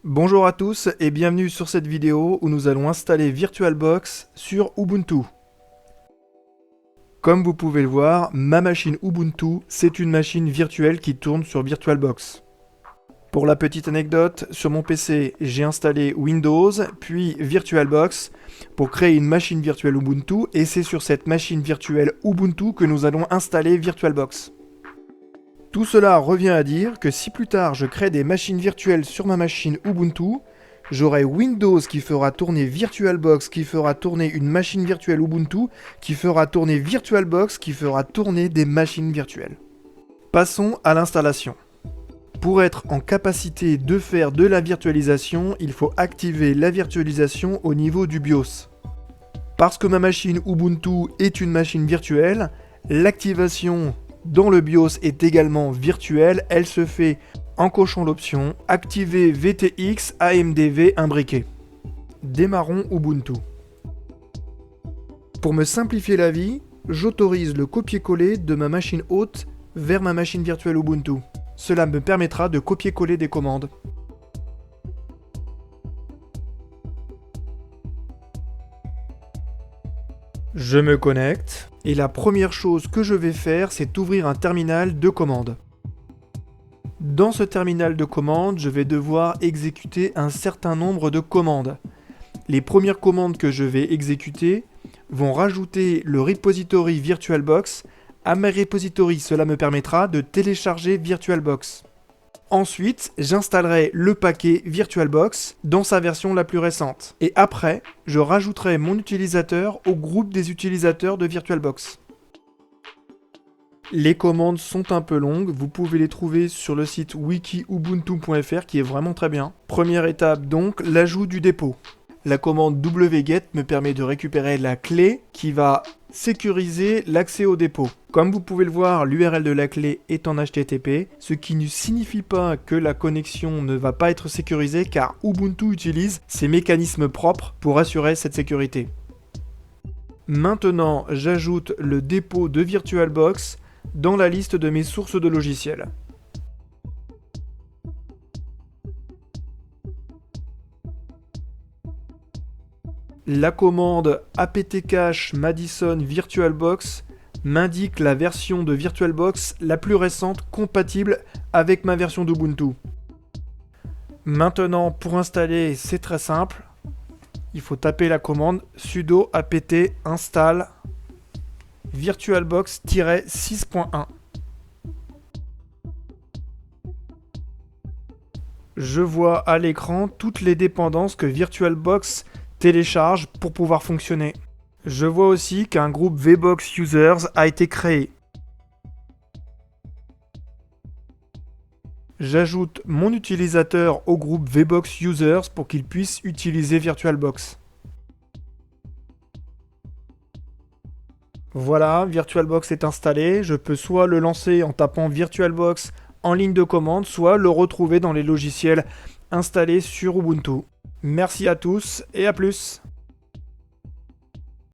Bonjour à tous et bienvenue sur cette vidéo où nous allons installer VirtualBox sur Ubuntu. Comme vous pouvez le voir, ma machine Ubuntu, c'est une machine virtuelle qui tourne sur VirtualBox. Pour la petite anecdote, sur mon PC, j'ai installé Windows, puis VirtualBox pour créer une machine virtuelle Ubuntu et c'est sur cette machine virtuelle Ubuntu que nous allons installer VirtualBox. Tout cela revient à dire que si plus tard je crée des machines virtuelles sur ma machine Ubuntu, j'aurai Windows qui fera tourner VirtualBox, qui fera tourner une machine virtuelle Ubuntu, qui fera tourner VirtualBox, qui fera tourner des machines virtuelles. Passons à l'installation. Pour être en capacité de faire de la virtualisation, il faut activer la virtualisation au niveau du BIOS. Parce que ma machine Ubuntu est une machine virtuelle, l'activation dans le BIOS est également virtuelle, elle se fait en cochant l'option Activer VTX AMDV imbriqué. Démarrons Ubuntu. Pour me simplifier la vie, j'autorise le copier-coller de ma machine hôte vers ma machine virtuelle Ubuntu. Cela me permettra de copier-coller des commandes. Je me connecte et la première chose que je vais faire, c'est ouvrir un terminal de commande. Dans ce terminal de commande, je vais devoir exécuter un certain nombre de commandes. Les premières commandes que je vais exécuter vont rajouter le repository VirtualBox à mes repositories. Cela me permettra de télécharger VirtualBox. Ensuite, j'installerai le paquet VirtualBox dans sa version la plus récente. Et après, je rajouterai mon utilisateur au groupe des utilisateurs de VirtualBox. Les commandes sont un peu longues, vous pouvez les trouver sur le site wikiubuntu.fr qui est vraiment très bien. Première étape donc, l'ajout du dépôt. La commande wget me permet de récupérer la clé qui va sécuriser l'accès au dépôt. Comme vous pouvez le voir, l'URL de la clé est en HTTP, ce qui ne signifie pas que la connexion ne va pas être sécurisée car Ubuntu utilise ses mécanismes propres pour assurer cette sécurité. Maintenant, j'ajoute le dépôt de VirtualBox dans la liste de mes sources de logiciels. La commande apt-cache Madison VirtualBox m'indique la version de VirtualBox la plus récente compatible avec ma version d'Ubuntu. Maintenant, pour installer, c'est très simple. Il faut taper la commande sudo apt install VirtualBox-6.1. Je vois à l'écran toutes les dépendances que VirtualBox télécharge pour pouvoir fonctionner. Je vois aussi qu'un groupe VBox Users a été créé. J'ajoute mon utilisateur au groupe VBox Users pour qu'il puisse utiliser VirtualBox. Voilà, VirtualBox est installé. Je peux soit le lancer en tapant VirtualBox en ligne de commande, soit le retrouver dans les logiciels installés sur Ubuntu. Merci à tous et à plus.